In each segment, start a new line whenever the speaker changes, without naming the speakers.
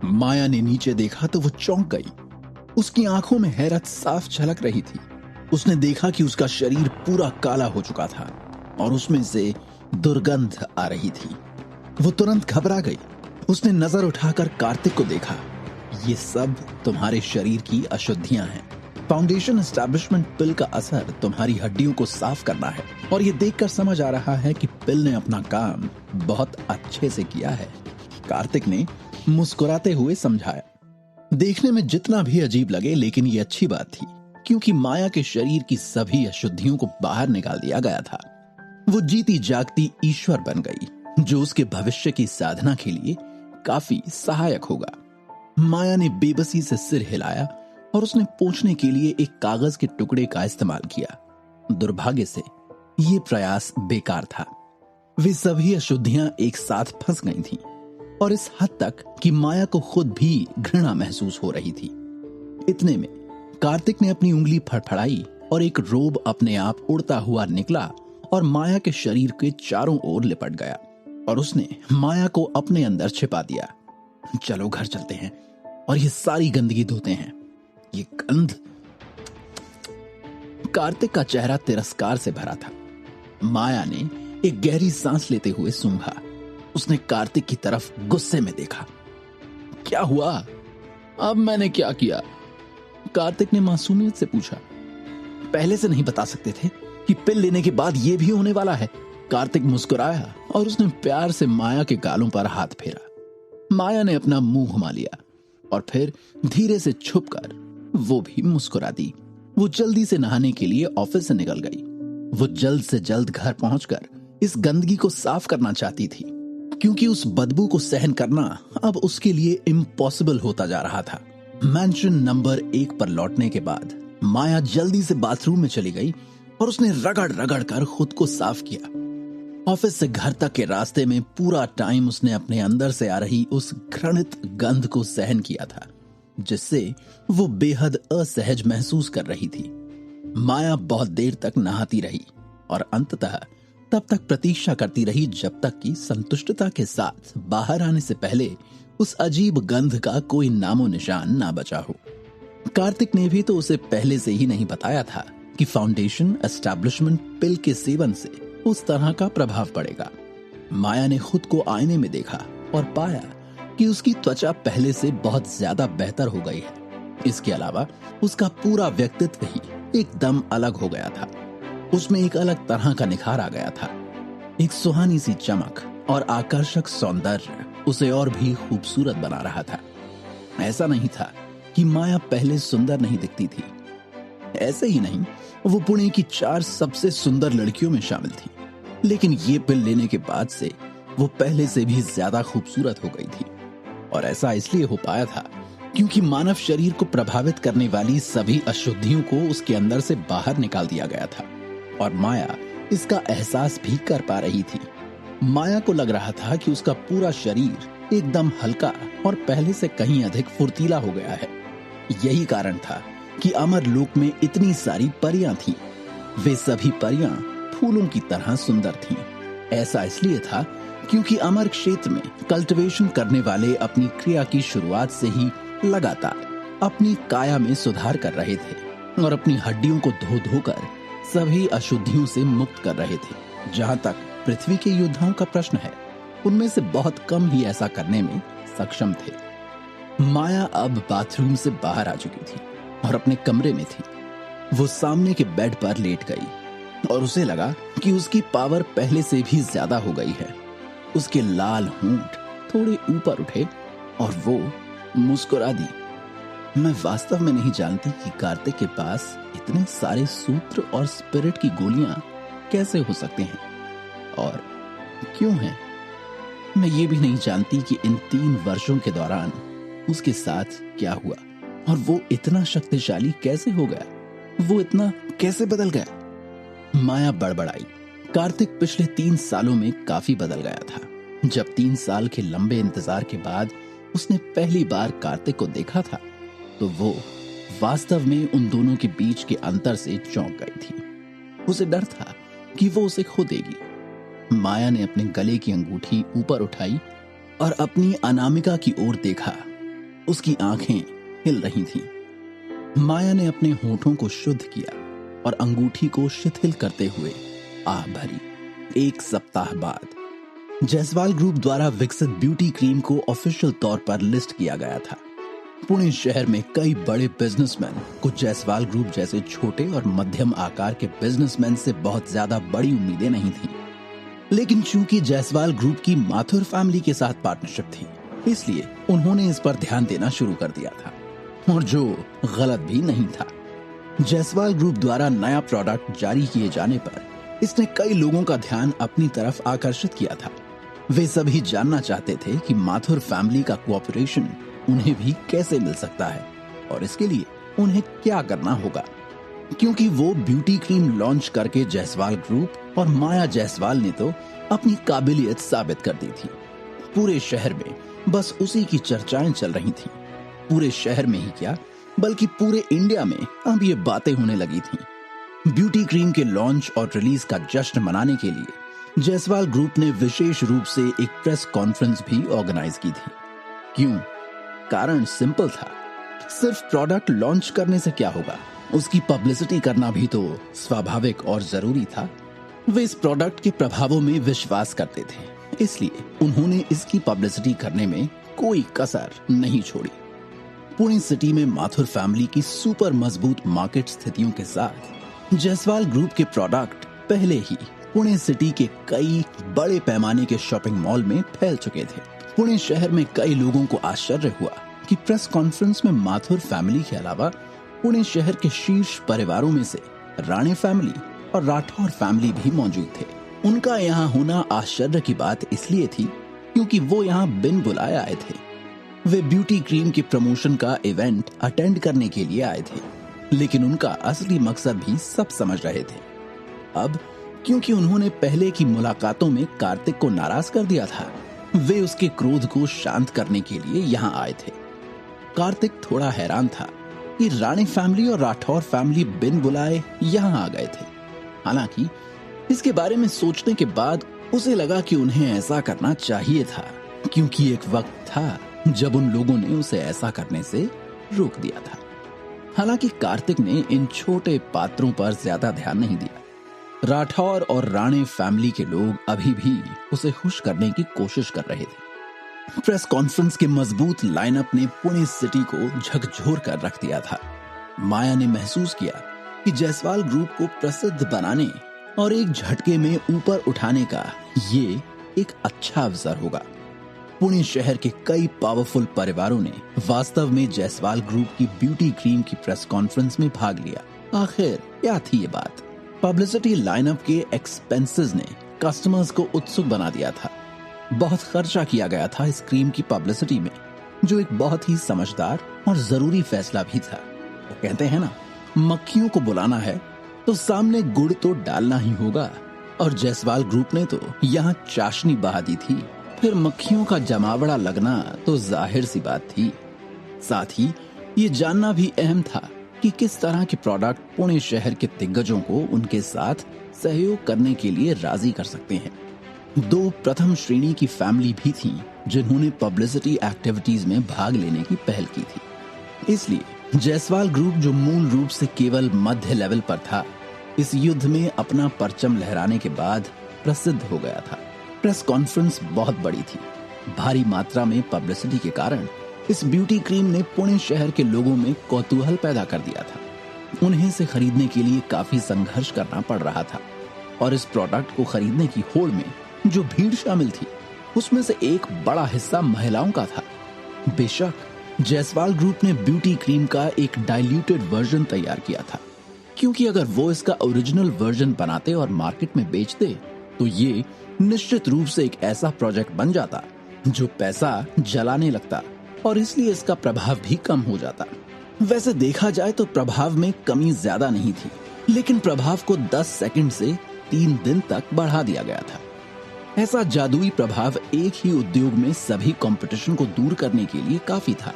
माया ने नीचे देखा तो वो चौंक गई। उसकी आंखों में हैरत साफ झलक रही थी। उसने देखा कि उसका शरीर पूरा काला हो चुका था और उसमें से दुर्गंध आ रही थी। वो तुरंत घबरा गई। उसने नजर उठाकर कार्तिक को देखा। ये सब तुम्हारे शरीर की अशुद्धियां हैं। फाउंडेशन एस्टैब्लिशमेंट पिल का असर तुम्हारी हड्डियों को साफ करना है और ये देखकर समझ आ रहा है कि पिल ने अपना काम बहुत अच्छे से किया है, कार्तिक ने मुस्कुराते हुए समझाया। देखने में जितना भी अजीब लगे, लेकिन ये अच्छी बात थी क्योंकि माया के शरीर की सभी अशुद्धियों को बाहर निकाल दिया गया था। वो जीती जागती ईश्वर बन गई जो उसके भविष्य की साधना के लिए काफी सहायक होगा। माया ने बेबसी से सिर हिलाया और उसने पूछने के लिए एक कागज के टुकड़े का इस्तेमाल किया। दुर्भाग्य से ये प्रयास बेकार था। वे सभी अशुद्धियां एक साथ फंस गई थीं और इस हद तक कि माया को खुद भी घृणा महसूस हो रही थी। इतने में कार्तिक ने अपनी उंगली फड़फड़ाई और एक रोब अपने आप उड़ता हुआ निकला और माया के शरीर के चारों ओर लिपट गया और उसने माया को अपने अंदर छिपा दिया। चलो घर चलते हैं और ये सारी गंदगी धोते हैं। ये गंध। कार्तिक का चेहरा तिरस्कार से भरा था। माया ने एक गहरी सांस लेते हुए सूंघा। उसने कार्तिक की तरफ गुस्से में देखा। क्या हुआ? अब मैंने क्या किया? कार्तिक ने मासूमियत से पूछा। पहले से नहीं बता सकते थे कि पिल लेने के बाद यह भी होने वाला है? कार्तिक मुस्कुराया और उसने प्यार से माया के गालों पर हाथ फेरा। माया ने अपना मुंह घुमा लिया और फिर धीरे से छुपकर वो भी मुस्कुरा दी। वो जल्दी से नहाने के लिए ऑफिस से निकल गई। वो जल्द से जल्द घर पहुंचकर इस गंदगी को साफ करना चाहती थी क्योंकि उस बदबू को सहन करना अब उसके लिए इम्पॉसिबल होता जा रहा था। मैंशन नंबर 1 पर लौटने के बाद माया जल्दी से बाथरूम में चली गई और उसने रगड़ रगड़ कर खुद को साफ किया। ऑफिस से घर तक के रास्ते में पूरा टाइम उसने अपने अंदर से आ रही उस घृणित गंध को सहन किया था जिससे वो बेहद असहज महसूस कर रही थी। माया बहुत देर तक नहाती रही और अंततः तब तक प्रतीक्षा करती रही जब तक कि संतुष्टता के साथ बाहर आने से पहले उस अजीब गंध का कोई नामो निशान ना बचा हो। कार्तिक ने भी तो उसे पहले से ही नहीं बताया था कि फाउंडेशन एस्टैब्लिशमेंट पिल के सेवन से उस तरह का प्रभाव पड़ेगा। माया ने खुद को आईने में देखा और पाया कि उसकी त्वचा पहले से बहुत ज्यादा बेहतर हो गई है। इसके अलावा उसका पूरा व्यक्तित्व ही एकदम अलग हो गया था। उसमें एक अलग तरह का निखार आ गया था। एक सुहानी सी चमक और आकर्षक सौंदर्य उसे और भी खूबसूरत बना रहा था। ऐसा नहीं था कि माया पहले सुंदर नहीं दिखती थी। ऐसे ही नहीं, वो पुणे की 4 सबसे सुंदर लड़कियों में शामिल थी, लेकिन ये पिल लेने के बाद से वो पहले से भी ज्यादा खूबसूरत हो गई थी। और ऐसा इसलिए हो पाया था क्योंकि मानव शरीर को प्रभावित करने वाली सभी अशुद्धियों को उसके अंदर से बाहर निकाल दिया गया था और माया इसका एहसास भी कर पा रही थी। माया को लग रहा था कि उसका पूरा शरीर एकदम हल्का और पहले से कहीं अधिक फुर्तीला हो गया है। यही कारण था कि अमर लोक में इतनी सारी परियां थीं। वे सभी परियां फूलों की तरह सुंदर थीं। ऐसा इसलिए था क्योंकि अमर क्षेत्र में कल्टीवेशन करने वाले अपनी क्रिया की शुरुआत से ही लगातार अपनी काया में सुधार कर रहे थे और अपनी हड्डियों को धो धोकर सभी अशुद्धियों से मुक्त कर रहे थे। जहां तक पृथ्वी के योद्धाओं का प्रश्न है, उनमें से बहुत कम ही ऐसा करने में सक्षम थे। माया अब बाथरूम से बाहर आ चुकी थी और अपने कमरे में थी। वो सामने के बेड पर लेट गई और उसे लगा कि उसकी पावर पहले से भी ज्यादा हो गई है। उसके लाल होंठ थोड़े ऊपर उठे और वो मुस्कुरा दी। मैं वास्तव में नहीं जानती कि कार्तिक के पास इतने सारे सूत्र और स्पिरिट की गोलियां कैसे हो सकते हैं और क्यों हैं। मैं ये भी नहीं जानती कि इन 3 वर्षों के दौरान उसके साथ क्या हुआ और वो इतना शक्तिशाली कैसे हो गया, वो इतना कैसे बदल गया। माया बड़बड़ाई। कार्तिक पिछले 3 सालों में काफी बदल गया था। जब 3 साल के लंबे इंतजार के बाद उसने पहली बार कार्तिक को देखा था तो वो वास्तव में उन दोनों के बीच के अंतर से चौंक गई थी। उसे डर था कि वो उसे खो देगी। माया ने अपने गले की अंगूठी ऊपर उठाई और अपनी अनामिका की ओर देखा उसकी आंखें हिल रही थीं। माया ने अपने होठों को शुद्ध किया और अंगूठी को शिथिल करते हुए आह भरी। 1 सप्ताह बाद जायसवाल ग्रुप द्वारा विकसित ब्यूटी क्रीम को ऑफिशियल तौर पर लिस्ट किया गया था। पुणे शहर में कई बड़े बिजनेसमैन को जायसवाल ग्रुप जैसे छोटे और मध्यम आकार के बिजनेसमैन से बहुत ज्यादा बड़ी उम्मीदें नहीं थी, लेकिन चूंकि जायसवाल ग्रुप की माथुर फैमिली के साथ पार्टनरशिप थी, इसलिए उन्होंने इस पर ध्यान देना शुरू कर दिया था, और जो गलत भी नहीं था। जायसवाल ग्रुप द्वारा नया प्रोडक्ट जारी किए जाने पर इसने कई लोगों का ध्यान अपनी तरफ आकर्षित किया था। वे सभी जानना चाहते थे कि माथुर फैमिली का कोऑपरेशन उन्हें भी कैसे मिल सकता है और इसके लिए उन्हें क्या करना होगा, क्योंकि वो ब्यूटी क्रीम लॉन्च करके जायसवाल ग्रुप और माया जायसवाल ने तो अपनी काबिलियत साबित कर दी थी। पूरे शहर में बस उसी की चर्चाएं चल रही थीं। पूरे शहर में ही क्या, बल्कि पूरे इंडिया में अब ये बातें होने लगी थीं। ब्यूटी क्रीम के लॉन्च और रिलीज का जश्न मनाने के लिए जायसवाल ग्रुप ने विशेष रूप से एक प्रेस कॉन्फ्रेंस भी ऑर्गेनाइज की थी। क्यों? कारण सिंपल था, सिर्फ प्रोडक्ट लॉन्च करने से क्या होगा, उसकी पब्लिसिटी करना भी तो स्वाभाविक और जरूरी था। वे इस प्रोडक्ट के प्रभावों में विश्वास करते थे, इसलिए उन्होंने इसकी पब्लिसिटी करने में कोई कसर नहीं छोड़ी। पुणे सिटी में माथुर फैमिली की सुपर मजबूत मार्केट स्थितियों के साथ जायसवाल ग्रुप के प्रोडक्ट पहले ही पुणे सिटी के कई बड़े पैमाने के शॉपिंग मॉल में फैल चुके थे। पुणे शहर में कई लोगों को आश्चर्य हुआ कि प्रेस कॉन्फ्रेंस में माथुर फैमिली के अलावा पुणे शहर के शीर्ष परिवारों में से राणे फैमिली और राठौर फैमिली भी मौजूद थे। उनका यहाँ होना आश्चर्य की बात इसलिए थी क्योंकि वो यहाँ बिन बुलाए आए थे। वे ब्यूटी क्रीम के प्रमोशन का इवेंट अटेंड करने के लिए आए थे, लेकिन उनका असली मकसद भी सब समझ रहे थे। अब क्योंकि उन्होंने पहले की मुलाकातों में कार्तिक को नाराज कर दिया था, वे उसके क्रोध को शांत करने के लिए यहाँ आए थे। कार्तिक थोड़ा हैरान था कि राणे फैमिली और राठौर फैमिली बिन बुलाए यहाँ आ गए थे। हालांकि इसके बारे में सोचने के बाद उसे लगा कि उन्हें ऐसा करना चाहिए था, क्योंकि एक वक्त था जब उन लोगों ने उसे ऐसा करने से रोक दिया था। हालांकि कार्तिक ने इन छोटे पात्रों पर ज्यादा ध्यान नहीं दिया। राठौर और राणे फैमिली के लोग अभी भी उसे खुश करने की कोशिश कर रहे थे। प्रेस कॉन्फ्रेंस के मजबूत लाइनअप ने पुणे सिटी को झकझोर कर रख दिया था। माया ने महसूस किया कि जायसवाल ग्रुप को प्रसिद्ध बनाने और एक झटके में ऊपर उठाने का ये एक अच्छा अवसर होगा। पुणे शहर के कई पावरफुल परिवारों ने वास्तव में जायसवाल ग्रुप की ब्यूटी क्रीम की प्रेस कॉन्फ्रेंस में भाग लिया। आखिर क्या थी ये बात? पब्लिसिटी लाइनअप के एक्सपेंसेस ने कस्टमर्स को उत्सुक बना दिया था। बहुत खर्चा किया गया था इस क्रीम की पब्लिसिटी में, जो एक बहुत ही समझदार और जरूरी फैसला भी था। वो कहते हैं ना, मक्खियों को बुलाना है तो सामने गुड़ तो डालना ही होगा, और जायसवाल ग्रुप ने तो यहाँ चाशनी बहा दी थी। फिर मक्खियों का जमावड़ा लगना तो जाहिर सी बात थी। साथ ही ये जानना भी अहम था कि किस तरह के प्रोडक्ट पुणे शहर के दिग्गजों को उनके साथ सहयोग करने के लिए राजी कर सकते हैं। 2 प्रथम श्रेणी की फैमिली भी थी जिन्होंने पब्लिसिटी एक्टिविटीज में भाग लेने की पहल की थी। इसलिए जायसवाल ग्रुप, जो मूल रूप से केवल मध्य लेवल पर था, इस युद्ध में अपना परचम लहराने के बाद प्रसिद्ध हो गया था। प्रेस कॉन्फ्रेंस बहुत बड़ी थी। भारी मात्रा में पब्लिसिटी के कारण इस ब्यूटी क्रीम ने पुणे शहर के लोगों में कौतूहल पैदा कर दिया था। उन्हें इसे खरीदने के लिए काफी संघर्ष करना पड़ रहा था, और इस प्रोडक्ट को खरीदने की होड़ में जो भीड़ शामिल थी, उसमें से एक बड़ा हिस्सा महिलाओं का था। बेशक जायसवाल ग्रुप ने ब्यूटी क्रीम का एक डाइल्यूटेड वर्जन तैयार किया था, क्योंकि अगर वो इसका ओरिजिनल वर्जन बनाते और मार्केट में बेचते तो ये निश्चित रूप से एक ऐसा प्रोजेक्ट बन जाता जो पैसा जलाने लगता, और इसलिए इसका प्रभाव भी कम हो जाता। वैसे देखा जाए तो प्रभाव में कमी ज्यादा नहीं थी, लेकिन प्रभाव को 10 सेकंड से 3 दिन तक बढ़ा दिया गया था। ऐसा जादुई प्रभाव एक ही उद्योग में सभी कंपटीशन को दूर करने के लिए काफी था।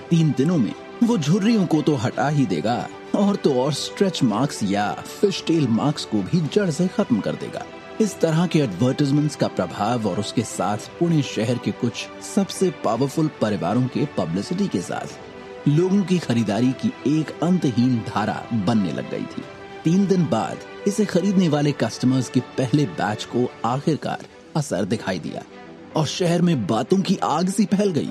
3 दिनों में वो झुर्रियों को तो हटा ही देगा, और तो और स्ट्रेच मार्क्स या फिश टेल मार्क्स को भी जड़ से खत्म कर देगा। इस तरह के एडवर्टाइजमेंट्स का प्रभाव और उसके साथ पुणे शहर के कुछ सबसे पावरफुल परिवारों के पब्लिसिटी के साथ लोगों की खरीदारी की एक अंतहीन धारा बनने लग गई थी। 3 दिन बाद इसे खरीदने वाले कस्टमर्स के पहले बैच को आखिरकार असर दिखाई दिया और शहर में बातों की आग सी फैल गई।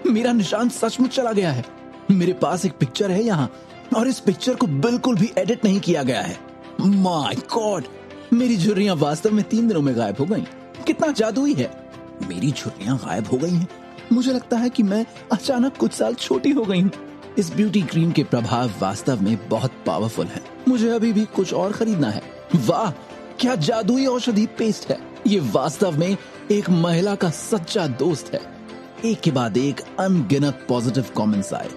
मेरा निशान सचमुच चला गया है। मेरे पास एक पिक्चर है यहाँ और इस पिक्चर को बिल्कुल भी एडिट नहीं किया गया है। माय गॉड, मेरी झुर्रियां वास्तव में 3 दिनों में गायब हो गईं। कितना जादुई है। मेरी झुर्रियां गायब हो गई हैं। मुझे लगता है कि मैं अचानक कुछ साल छोटी हो गई हूँ। इस ब्यूटी क्रीम के प्रभाव वास्तव में बहुत पावरफुल है। मुझे अभी भी कुछ और खरीदना है। वाह, क्या जादुई औषधि पेस्ट है। ये वास्तव में एक महिला का सच्चा दोस्त है। एक के बाद एक अनगिनत पॉजिटिव कमेंट्स आए।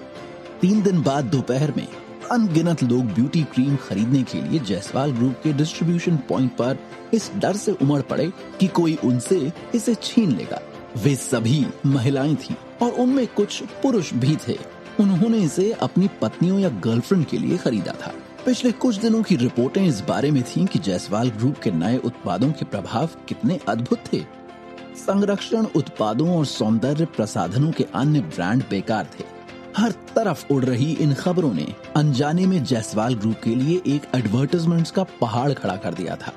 3 दिन बाद दोपहर में अनगिनत लोग ब्यूटी क्रीम खरीदने के लिए जायसवाल ग्रुप के डिस्ट्रीब्यूशन पॉइंट पर इस डर से उमड़ पड़े कि कोई उनसे इसे छीन लेगा। वे सभी महिलाएं थीं और उनमें कुछ पुरुष भी थे। उन्होंने इसे अपनी पत्नियों या गर्लफ्रेंड के लिए खरीदा था। पिछले कुछ दिनों की रिपोर्टें इस बारे में थीं कि जायसवाल ग्रुप के नए उत्पादों के प्रभाव कितने अद्भुत थे। संरक्षण उत्पादों और सौंदर्य प्रसाधनों के अन्य ब्रांड बेकार थे। हर तरफ उड़ रही इन खबरों ने अनजाने में जायसवाल ग्रुप के लिए एक एडवर्टाइजमेंट्स का पहाड़ खड़ा कर दिया था।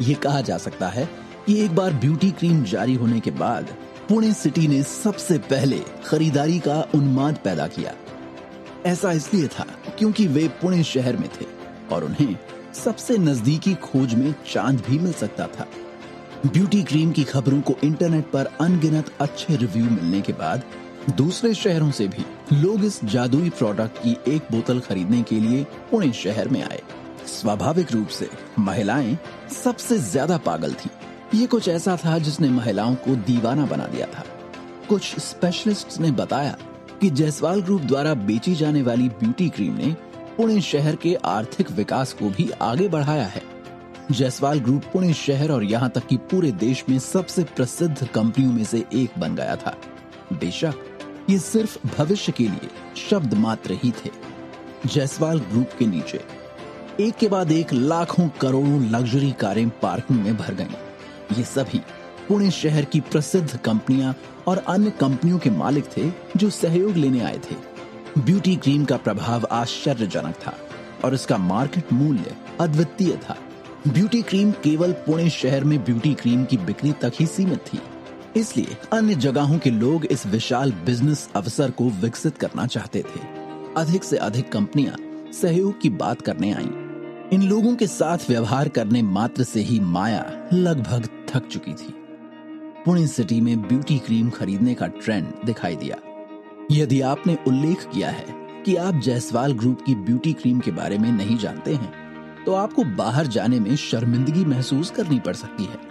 ये कहा जा सकता है कि एक बार ब्यूटी क्रीम जारी होने के बाद पुणे सिटी ने सबसे पहले खरीदारी का उन्माद पैदा किया। ऐसा इसलिए था क्योंकि वे पुणे शहर में थे और उन्हें सबसे नजदीकी खोज में चांद भी मिल सकता था। ब्यूटी क्रीम की खबरों को इंटरनेट पर अनगिनत अच्छे रिव्यू मिलने के बाद दूसरे शहरों से भी लोग इस जादुई प्रोडक्ट की एक बोतल खरीदने के लिए पुणे शहर में आए। स्वाभाविक रूप से महिलाएं सबसे ज्यादा पागल थीं। ये कुछ ऐसा था जिसने महिलाओं को दीवाना बना दिया था। कुछ स्पेशलिस्ट्स ने बताया कि जायसवाल ग्रुप द्वारा बेची जाने वाली ब्यूटी क्रीम ने पुणे शहर के आर्थिक विकास को भी आगे बढ़ाया है। जायसवाल ग्रुप पुणे शहर और यहाँ तक कि पूरे देश में सबसे प्रसिद्ध कंपनियों में से एक बन गया था। बेशक ये सिर्फ भविष्य के लिए शब्द मात्र ही थे। जायसवाल ग्रुप के नीचे एक के बाद एक लाखों करोड़ों लग्जरी कारें पार्किंग में भर गईं। ये सभी पुणे शहर की प्रसिद्ध कंपनियां और अन्य कंपनियों के मालिक थे जो सहयोग लेने आए थे। ब्यूटी क्रीम का प्रभाव आश्चर्यजनक था और इसका मार्केट मूल्य अद्वितीय था। ब्यूटी क्रीम केवल पुणे शहर में ब्यूटी क्रीम की बिक्री तक ही सीमित थी, इसलिए अन्य जगहों के लोग इस विशाल बिजनेस अवसर को विकसित करना चाहते थे। अधिक से अधिक कंपनियां सहयोग की बात करने आईं। इन लोगों के साथ व्यवहार करने मात्र से ही माया लगभग थक चुकी थी। पुणे सिटी में ब्यूटी क्रीम खरीदने का ट्रेंड दिखाई दिया। यदि आपने उल्लेख किया है कि आप जायसवाल ग्रुप की ब्यूटी क्रीम के बारे में नहीं जानते हैं, तो आपको बाहर जाने में शर्मिंदगी महसूस करनी पड़ सकती है।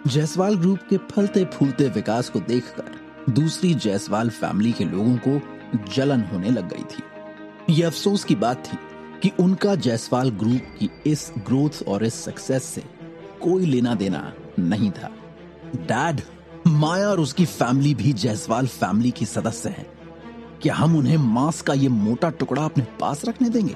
जायसवाल ग्रुप के फलते फूलते विकास को देखकर दूसरी जायसवाल फैमिली के लोगों को जलन होने लग गई थी। यह अफसोस की बात थी कि उनका जायसवाल ग्रुप की इस ग्रोथ और इस सक्सेस से कोई लेना देना नहीं था। डैड, माया और उसकी फैमिली भी जायसवाल फैमिली की सदस्य हैं। क्या हम उन्हें मांस का ये मोटा टुकड़ा अपने पास रखने देंगे?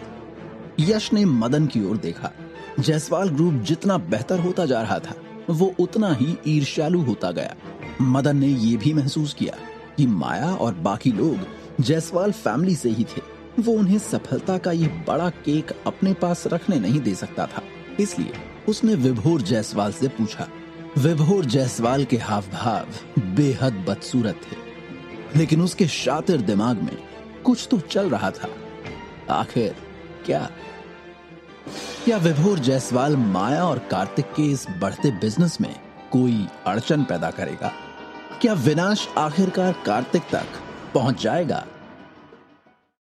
यश ने मदन की ओर देखा। जायसवाल ग्रुप जितना बेहतर होता जा रहा था, वो उतना ही ईर्ष्यालु होता गया। मदन ने ये भी महसूस किया कि माया और बाकी लोग जायसवाल फैमिली से ही थे। वो उन्हें सफलता का ये बड़ा केक अपने पास रखने नहीं दे सकता था। इसलिए उसने विभोर जायसवाल से पूछा। विभोर जायसवाल के हाव भाव बेहद बदसूरत थे, लेकिन उसके शातिर दिमाग में कुछ तो चल रहा था। आखिर क्या विभोर जायसवाल माया और कार्तिक के इस बढ़ते बिजनेस में कोई अड़चन पैदा करेगा? क्या विनाश आखिरकार कार्तिक तक पहुंच जाएगा?